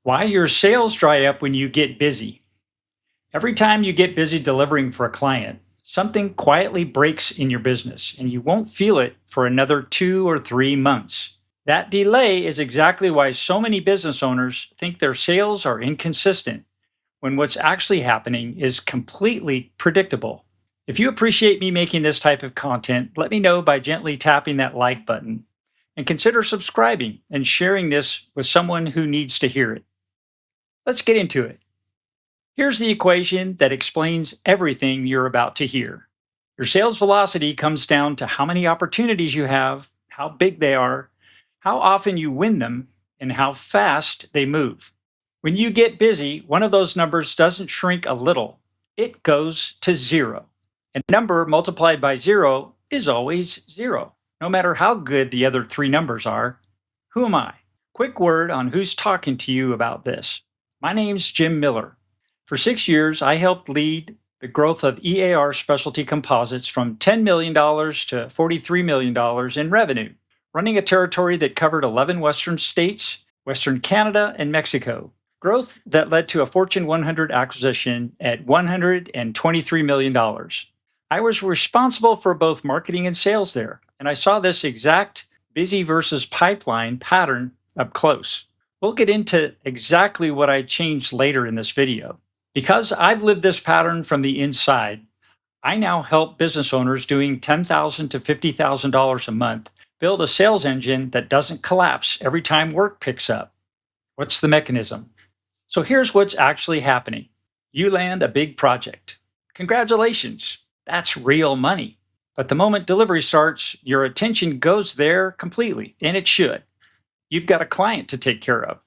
Why your sales dry up when you get busy. Every time you get busy delivering for a client, something quietly breaks in your business and you won't feel it for another 2 or 3 months. That delay is exactly why so many business owners think their sales are inconsistent when what's actually happening is completely predictable. If you appreciate me making this type of content, let me know by gently tapping that like button and consider subscribing and sharing this with someone who needs to hear it. Let's get into it. Here's the equation that explains everything you're about to hear. Your sales velocity comes down to how many opportunities you have, how big they are, how often you win them, and how fast they move. When you get busy, one of those numbers doesn't shrink a little, it goes to zero. A number multiplied by zero is always zero, no matter how good the other three numbers are. Who am I? Quick word on who's talking to you about this. My name's Jim Miller. For 6 years, I helped lead the growth of EAR Specialty Composites from $10 million to $43 million in revenue, running a territory that covered 11 Western states, Western Canada, and Mexico. Growth that led to a Fortune 100 acquisition at $123 million. I was responsible for both marketing and sales there, and I saw this exact busy versus pipeline pattern up close. We'll get into exactly what I changed later in this video. Because I've lived this pattern from the inside, I now help business owners doing $10,000 to $50,000 a month build a sales engine that doesn't collapse every time work picks up. What's the mechanism? So here's what's actually happening. You land a big project. Congratulations, that's real money. But the moment delivery starts, your attention goes there completely, and it should. You've got a client to take care of.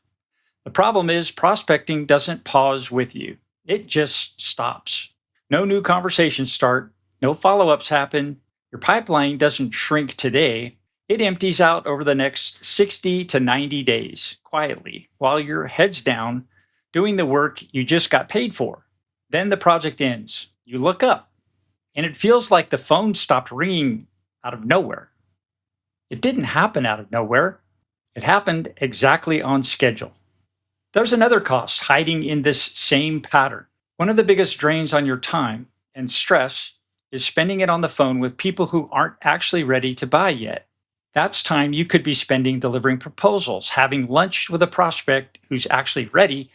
The problem is prospecting doesn't pause with you. It just stops. No new conversations start, no follow ups happen. Your pipeline doesn't shrink today. It empties out over the next 60 to 90 days, quietly, while your head's down, doing the work you just got paid for. Then the project ends. You look up, and it feels like the phone stopped ringing out of nowhere. It didn't happen out of nowhere, it happened exactly on schedule. There's another cost hiding in this same pattern. One of the biggest drains on your time and stress is spending it on the phone with people who aren't actually ready to buy yet. That's time you could be spending delivering proposals, having lunch with a prospect who's actually ready,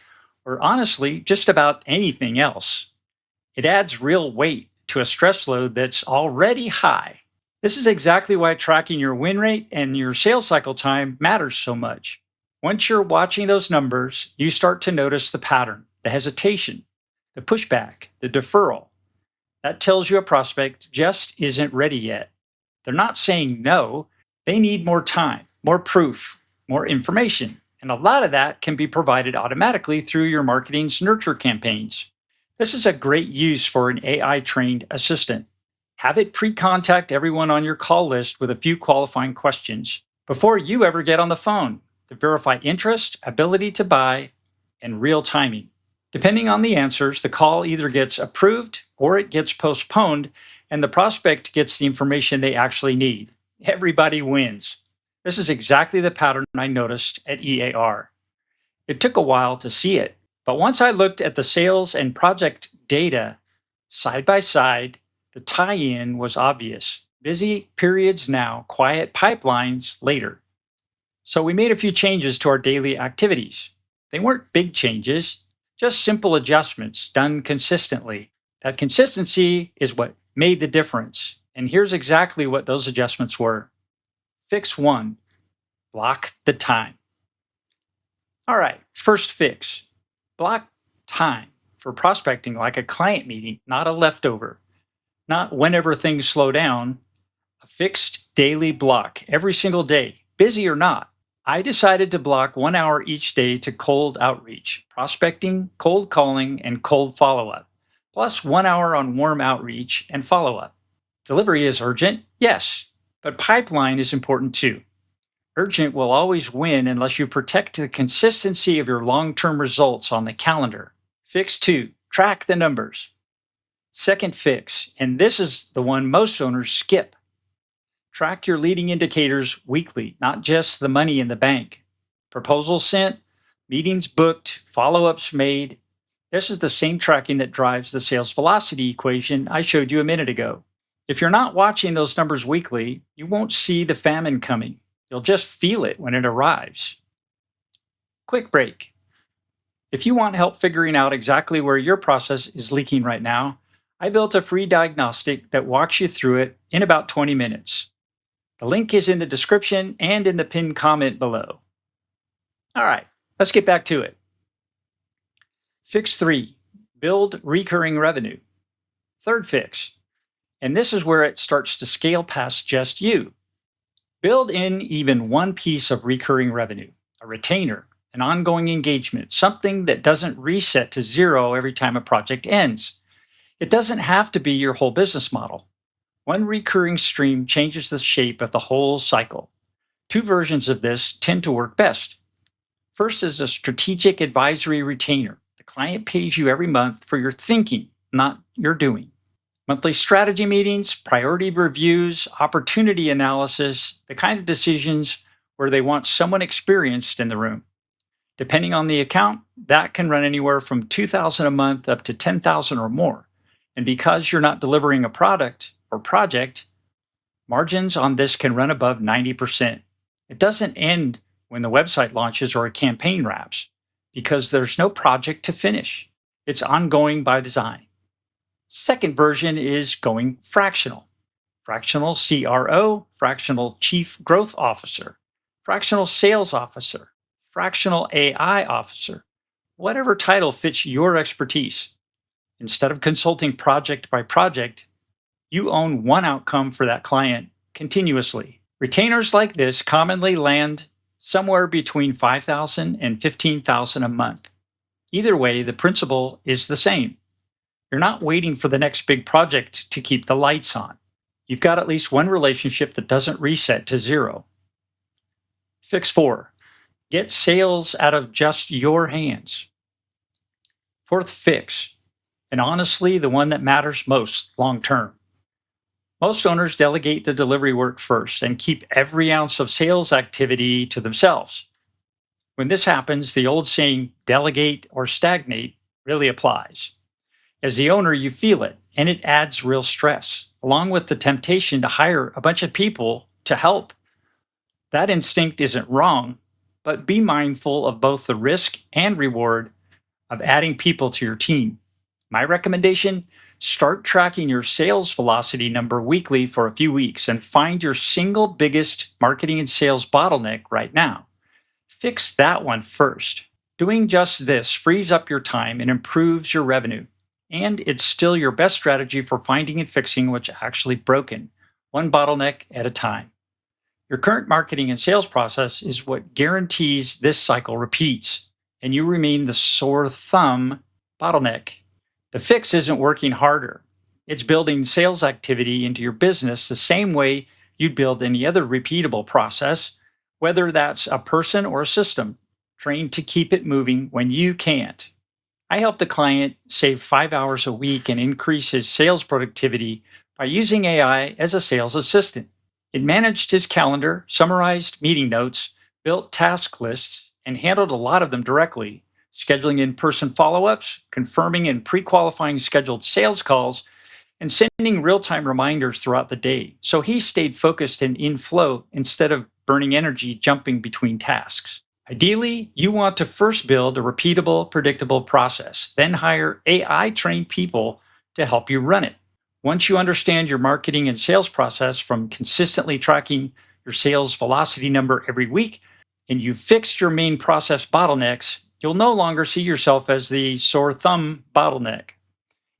or honestly, just about anything else. It adds real weight to a stress load that's already high. This is exactly why tracking your win rate and your sales cycle time matters so much. Once you're watching those numbers, you start to notice the pattern, the hesitation, the pushback, the deferral. That tells you a prospect just isn't ready yet. They're not saying no, they need more time, more proof, more information. And a lot of that can be provided automatically through your marketing's nurture campaigns. This is a great use for an AI trained assistant. Have it pre contact everyone on your call list with a few qualifying questions before you ever get on the phone to verify interest, ability to buy, and real timing. Depending on the answers, the call either gets approved or it gets postponed, and the prospect gets the information they actually need. Everybody wins. This is exactly the pattern I noticed at EAR. It took a while to see it, but once I looked at the sales and project data side by side, the tie in was obvious. Busy periods now, quiet pipelines later. So we made a few changes to our daily activities. They weren't big changes, just simple adjustments done consistently. That consistency is what made the difference. And here's exactly what those adjustments were. Fix one, block the time. All right, first fix. Block time for prospecting like a client meeting, not a leftover, not whenever things slow down. A fixed daily block every single day, busy or not. I decided to block 1 hour each day to cold outreach, prospecting, cold calling, and cold follow up, plus 1 hour on warm outreach and follow up. Delivery is urgent, yes, but pipeline is important too. Urgent will always win unless you protect the consistency of your long term results on the calendar. Fix two, track the numbers. Second fix, and this is the one most owners skip. Track your leading indicators weekly, not just the money in the bank. Proposals sent, Meetings booked, follow ups made. This is the same tracking that drives the sales velocity equation I showed you a minute ago. If you're not watching those numbers weekly, you won't see the famine coming. You'll just feel it when it arrives. Quick break. If you want help figuring out exactly where your process is leaking right now, I built a free diagnostic that walks you through it in about 20 minutes. The link is in the description and in the pinned comment below. All right, let's get back to it. Fix 3, build recurring revenue. Third fix, and this is where it starts to scale past just you. Build in even one piece of recurring revenue, a retainer, an ongoing engagement, something that doesn't reset to zero every time a project ends. It doesn't have to be your whole business model. One recurring stream changes the shape of the whole cycle. Two versions of this tend to work best. First is a strategic advisory retainer. The client pays you every month for your thinking, not your doing. Monthly strategy meetings, priority reviews, opportunity analysis, the kind of decisions where they want someone experienced in the room. Depending on the account, that can run anywhere from $2,000 a month up to $10,000 or more. And because you're not delivering a product or project, margins on this can run above 90%. It doesn't end when the website launches or a campaign wraps because there's no project to finish. It's ongoing by design. Second version is going fractional. Fractional CRO, fractional Chief Growth Officer, fractional Sales Officer, fractional AI Officer, whatever title fits your expertise. Instead of consulting project by project, you own one outcome for that client continuously. Retainers like this commonly land somewhere between $5,000 and $15,000 a month. Either way, the principle is the same. You're not waiting for the next big project to keep the lights on. You've got at least one relationship that doesn't reset to zero. Fix 4, get sales out of just your hands. Fourth fix, and honestly, the one that matters most long term. Most owners delegate the delivery work first and keep every ounce of sales activity to themselves. When this happens, the old saying, delegate or stagnate, really applies. As the owner, you feel it, and it adds real stress, along with the temptation to hire a bunch of people to help. That instinct isn't wrong, but be mindful of both the risk and reward of adding people to your team. My recommendation, start tracking your sales velocity number weekly for a few weeks and find your single biggest marketing and sales bottleneck right now. Fix that one first. Doing just this frees up your time and improves your revenue. And it's still your best strategy for finding and fixing what's actually broken, one bottleneck at a time. Your current marketing and sales process is what guarantees this cycle repeats, and you remain the sore thumb bottleneck. The fix isn't working harder. It's building sales activity into your business the same way you'd build any other repeatable process, whether that's a person or a system, trained to keep it moving when you can't. I helped a client save 5 hours a week and increase his sales productivity by using AI as a sales assistant. It managed his calendar, summarized meeting notes, built task lists, and handled a lot of them directly, scheduling in person follow ups, confirming and pre qualifying scheduled sales calls, and sending real time reminders throughout the day. So he stayed focused and in flow instead of burning energy jumping between tasks. Ideally, you want to first build a repeatable, predictable process, then hire AI trained people to help you run it. Once you understand your marketing and sales process from consistently tracking your sales velocity number every week, and you've fixed your main process bottlenecks, you'll no longer see yourself as the sore thumb bottleneck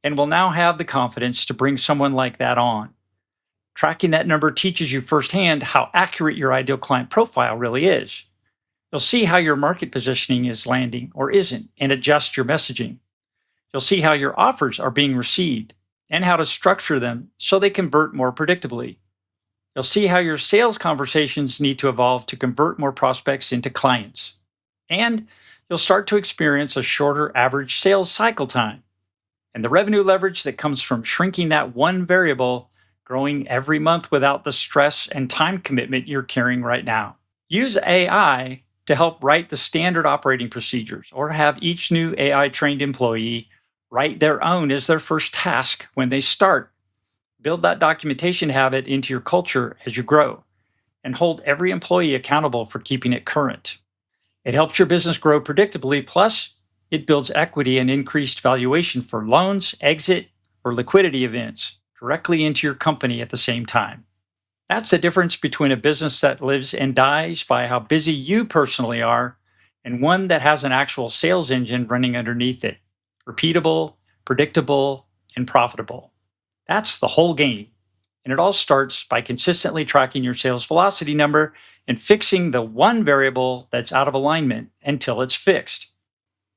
and will now have the confidence to bring someone like that on. Tracking that number teaches you firsthand how accurate your ideal client profile really is. You'll see how your market positioning is landing or isn't and adjust your messaging. You'll see how your offers are being received and how to structure them so they convert more predictably. You'll see how your sales conversations need to evolve to convert more prospects into clients. And you'll start to experience a shorter average sales cycle time and the revenue leverage that comes from shrinking that one variable, growing every month without the stress and time commitment you're carrying right now. Use AI to help write the standard operating procedures or have each new AI trained employee write their own as their first task when they start. Build that documentation habit into your culture as you grow and hold every employee accountable for keeping it current. It helps your business grow predictably, plus, it builds equity and increased valuation for loans, exit, or liquidity events directly into your company at the same time. That's the difference between a business that lives and dies by how busy you personally are and one that has an actual sales engine running underneath it. Repeatable, predictable, and profitable. That's the whole game. And it all starts by consistently tracking your sales velocity number and fixing the one variable that's out of alignment until it's fixed.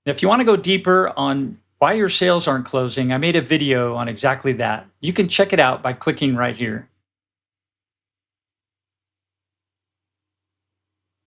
If you want to go deeper on why your sales aren't closing, I made a video on exactly that. You can check it out by clicking right here.